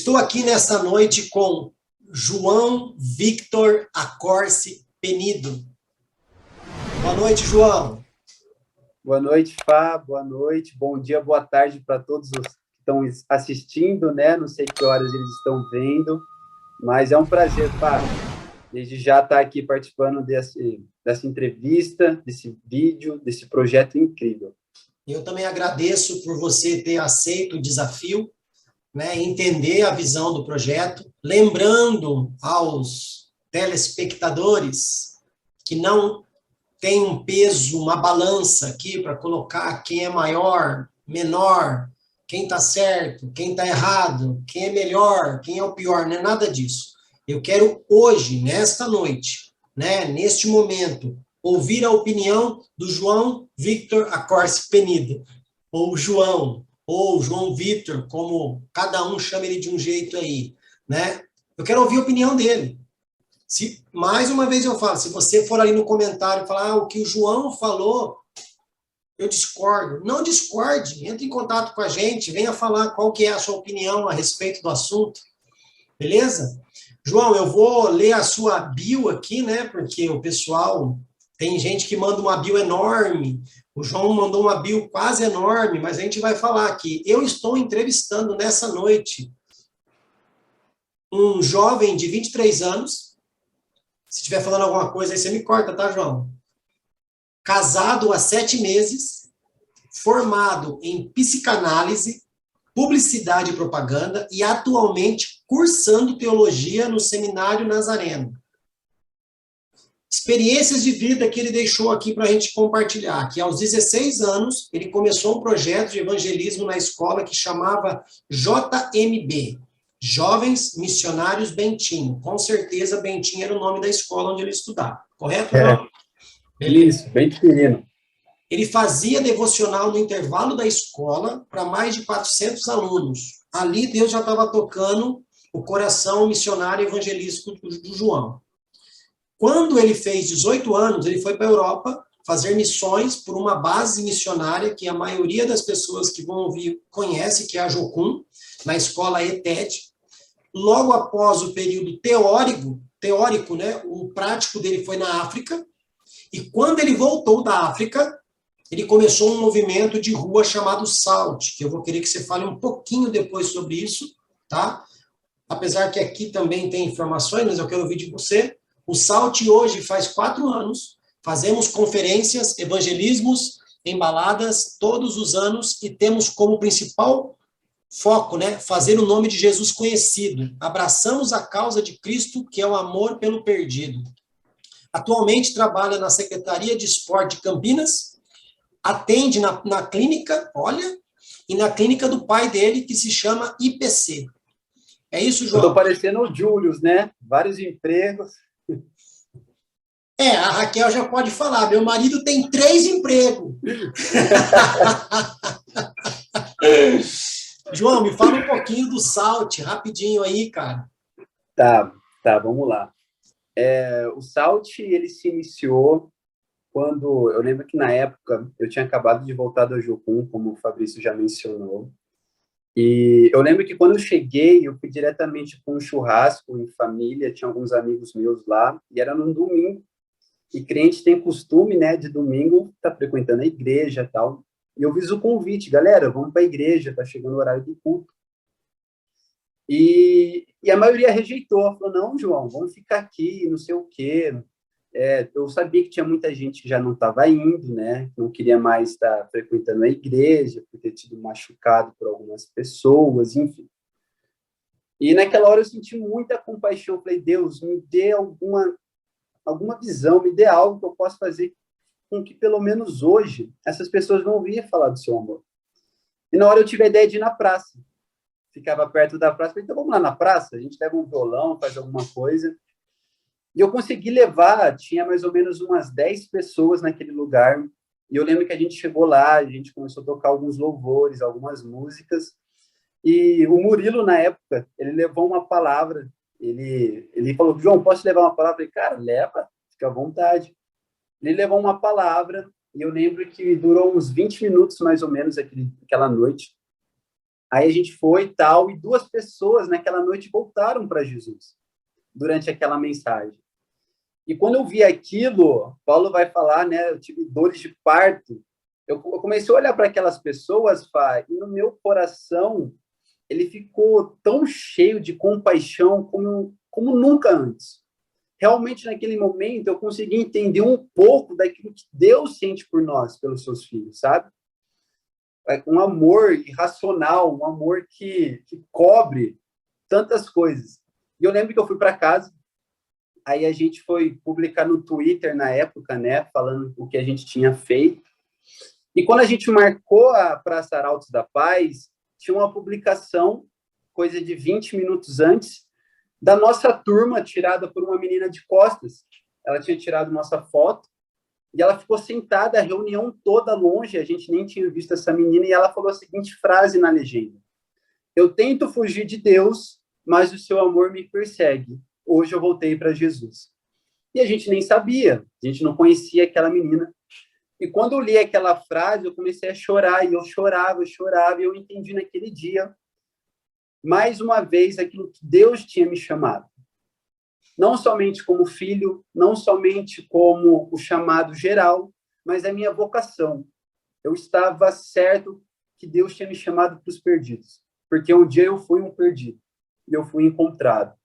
estou aqui nesta noite com João Victor Accorsi Penido. Boa noite, João. Boa noite, Fá. Boa noite, bom dia, boa tarde para todos os que estão assistindo, né? Não sei que horas eles estão vendo, mas é um prazer, Fá, desde já estar aqui participando dessa entrevista, desse vídeo, desse projeto incrível. Eu também agradeço por você ter aceito o desafio, né, entender a visão do projeto, lembrando aos telespectadores que não tem um peso, uma balança aqui para colocar quem é maior, menor, quem está certo, quem está errado, quem é melhor, quem é o pior, não é nada disso. Eu quero hoje, nesta noite, né, neste momento, ouvir a opinião do João Victor Accorsi Penido, ou João Victor, como cada um chama ele de um jeito aí, né? Eu quero ouvir a opinião dele. Se, mais uma vez eu falo, se você for ali no comentário e falar o que o João falou, eu discordo. Não discorde, entre em contato com a gente, venha falar qual que é a sua opinião a respeito do assunto, beleza? João, eu vou ler a sua bio aqui, né, porque o pessoal, tem gente que manda uma bio enorme, o João mandou uma bio quase enorme, mas a gente vai falar aqui. Eu estou entrevistando nessa noite um jovem de 23 anos, se estiver falando alguma coisa aí, você me corta, tá, João? Casado há 7 meses, formado em psicanálise, publicidade e propaganda e atualmente cursando teologia no Seminário Nazareno. Experiências de vida que ele deixou aqui para a gente compartilhar, que aos 16 anos ele começou um projeto de evangelismo na escola que chamava JMB, Jovens Missionários Bentinho. Com certeza, Bentinho era o nome da escola onde ele estudava, correto? Isso, bem pequenino. Ele fazia devocional no intervalo da escola para mais de 400 alunos. Ali Deus já estava tocando o coração missionário evangelístico do João. Quando ele fez 18 anos, ele foi para a Europa fazer missões por uma base missionária que a maioria das pessoas que vão ouvir conhece, que é a Jocum, na escola ETED. Logo após o período teórico, né, o prático dele foi na África, e quando ele voltou da África, ele começou um movimento de rua chamado SALT, que eu vou querer que você fale um pouquinho depois sobre isso, tá? Apesar que aqui também tem informações, mas eu quero ouvir de você. O SALT hoje faz 4 anos, fazemos conferências, evangelismos, embaladas todos os anos e temos como principal foco, né, fazer o nome de Jesus conhecido. Abraçamos a causa de Cristo, que é o amor pelo perdido. Atualmente trabalha na Secretaria de Esporte de Campinas, atende na clínica, olha, e na clínica do pai dele, que se chama IPC. É isso, João? Eu estou parecendo o Július, né? Vários empregos. A Raquel já pode falar, meu marido tem 3 empregos. João, me fala um pouquinho do SALT, rapidinho aí, cara. Tá, vamos lá. O SALT, ele se iniciou quando, eu lembro que na época, eu tinha acabado de voltar da Jocum, como o Fabrício já mencionou, e eu lembro que quando eu cheguei, eu fui diretamente para um churrasco em família, tinha alguns amigos meus lá, e era num domingo, e crente tem costume, né, de domingo, tá frequentando a igreja e tal, e eu fiz o convite, galera, vamos para a igreja, tá chegando o horário do culto. E a maioria rejeitou, falou, não, João, vamos ficar aqui, não sei o quê. Eu sabia que tinha muita gente que já não estava indo, né, não queria mais estar frequentando a igreja, por ter tido machucado por algumas pessoas, enfim. E naquela hora eu senti muita compaixão, falei, Deus, me dê alguma visão, me dê algo que eu possa fazer com que, pelo menos hoje, essas pessoas não ouviam falar do seu amor. E na hora eu tive a ideia de ir na praça. Ficava perto da praça, falei, então vamos lá na praça, a gente leva um violão, faz alguma coisa. E eu consegui levar, tinha mais ou menos umas 10 pessoas naquele lugar, e eu lembro que a gente chegou lá, a gente começou a tocar alguns louvores, algumas músicas, e o Murilo, na época, ele levou uma palavra, ele falou, João, posso levar uma palavra? Eu falei, cara, leva, fica à vontade. Ele levou uma palavra, e eu lembro que durou uns 20 minutos, mais ou menos, aquela noite. Aí a gente foi e tal, e 2 pessoas naquela noite voltaram para Jesus, durante aquela mensagem. E quando eu vi aquilo, Paulo vai falar, né, eu tive dores de parto, eu comecei a olhar para aquelas pessoas, Fá, e no meu coração, ele ficou tão cheio de compaixão como nunca antes. Realmente, naquele momento, eu consegui entender um pouco daquilo que Deus sente por nós, pelos seus filhos, sabe? Um amor irracional, um amor que cobre tantas coisas. E eu lembro que eu fui para casa, aí a gente foi publicar no Twitter na época, né, falando o que a gente tinha feito. E quando a gente marcou a Praça Arautos da Paz, tinha uma publicação, coisa de 20 minutos antes, da nossa turma, tirada por uma menina de costas. Ela tinha tirado nossa foto, e ela ficou sentada a reunião toda longe, a gente nem tinha visto essa menina, e ela falou a seguinte frase na legenda: eu tento fugir de Deus, mas o seu amor me persegue. Hoje eu voltei para Jesus. E a gente nem sabia, a gente não conhecia aquela menina. E quando eu li aquela frase, eu comecei a chorar, e eu chorava, e eu entendi naquele dia, mais uma vez, aquilo que Deus tinha me chamado. Não somente como filho, não somente como o chamado geral, mas a minha vocação. Eu estava certo que Deus tinha me chamado para os perdidos, porque um dia eu fui um perdido, e eu fui encontrado.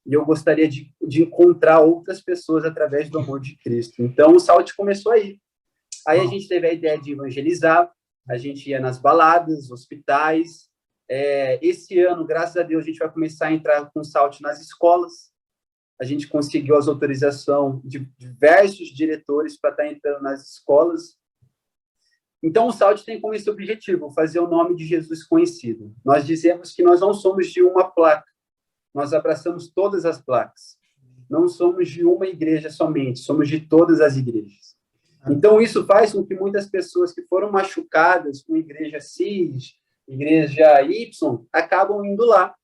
E eu gostaria de encontrar outras pessoas através do amor de Cristo. Então, o Salt começou aí. Aí a gente teve a ideia de evangelizar, a gente ia nas baladas, hospitais. Esse ano, graças a Deus, a gente vai começar a entrar com o Salt nas escolas. A gente conseguiu as autorizações de diversos diretores para estar entrando nas escolas. Então, o Salt tem como esse objetivo, fazer o nome de Jesus conhecido. Nós dizemos que nós não somos de uma placa, nós abraçamos todas as placas. Não somos de uma igreja somente, somos de todas as igrejas. Então, isso faz com que muitas pessoas que foram machucadas com igreja X, igreja Y, acabam indo lá.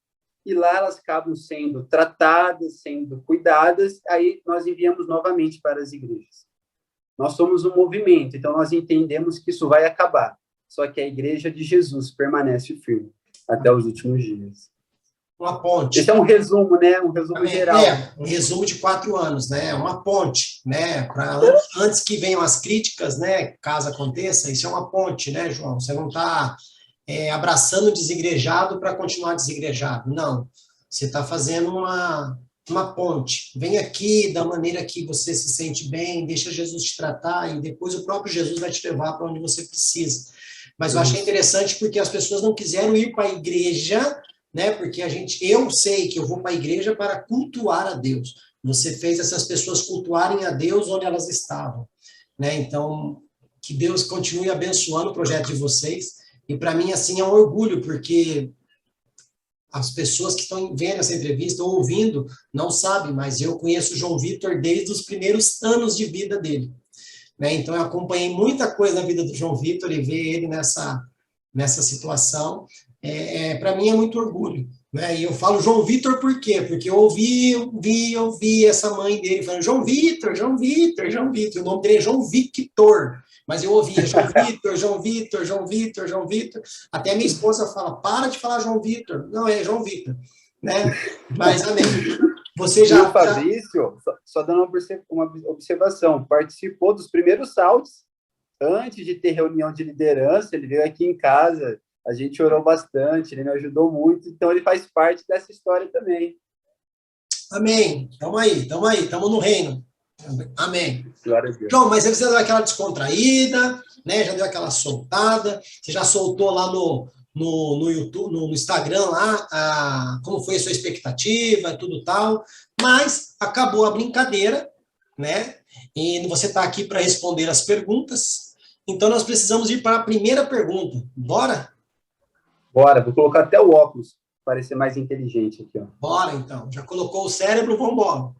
E lá elas acabam sendo tratadas, sendo cuidadas, aí nós enviamos novamente para as igrejas. Nós somos um movimento, então nós entendemos que isso vai acabar. Só que a igreja de Jesus permanece firme até os últimos dias. Uma ponte. Esse é um resumo, né? Um resumo geral. Um resumo de 4 anos, né? Uma ponte, né? Para antes que venham as críticas, né? Caso aconteça, isso é uma ponte, né, João? Você não está abraçando o desigrejado para continuar desigrejado. Não. Você está fazendo uma ponte. Vem aqui da maneira que você se sente bem, deixa Jesus te tratar e depois o próprio Jesus vai te levar para onde você precisa. Mas eu achei interessante porque as pessoas não quiseram ir para a igreja, né? Porque eu sei que eu vou para a igreja para cultuar a Deus. Você fez essas pessoas cultuarem a Deus onde elas estavam, né? Então, que Deus continue abençoando o projeto de vocês. E para mim, assim, é um orgulho, porque as pessoas que estão vendo essa entrevista ou ouvindo não sabem, mas eu conheço o João Vitor desde os primeiros anos de vida dele, né? Então, eu acompanhei muita coisa na vida do João Vitor e ver ele nessa situação, para mim é muito orgulho, né? E eu falo João Vitor por quê? Porque eu ouvi essa mãe dele falando João Vitor, João Vitor, João Vitor. O nome dele é João Victor, mas eu ouvia João Vitor, João Vitor, João Vitor, João Vitor. Até minha esposa fala, para de falar João Vitor. Não, é João Vitor, né? Mas, amém. Você já... O Fabrício, só dando uma observação, participou dos primeiros saltos, antes de ter reunião de liderança, ele veio aqui em casa, a gente orou bastante, ele me ajudou muito, então ele faz parte dessa história também. Amém. Estamos no reino. Amém. Glória a Deus. João, mas você deu aquela descontraída, né? Já deu aquela soltada, você já soltou lá no YouTube, no Instagram lá, como foi a sua expectativa, tudo tal, mas acabou a brincadeira, né? E você está aqui para responder as perguntas, então nós precisamos ir para a primeira pergunta. Bora? Bora, vou colocar até o óculos, para parecer mais inteligente aqui, ó. Bora, então. Já colocou o cérebro, vamos embora.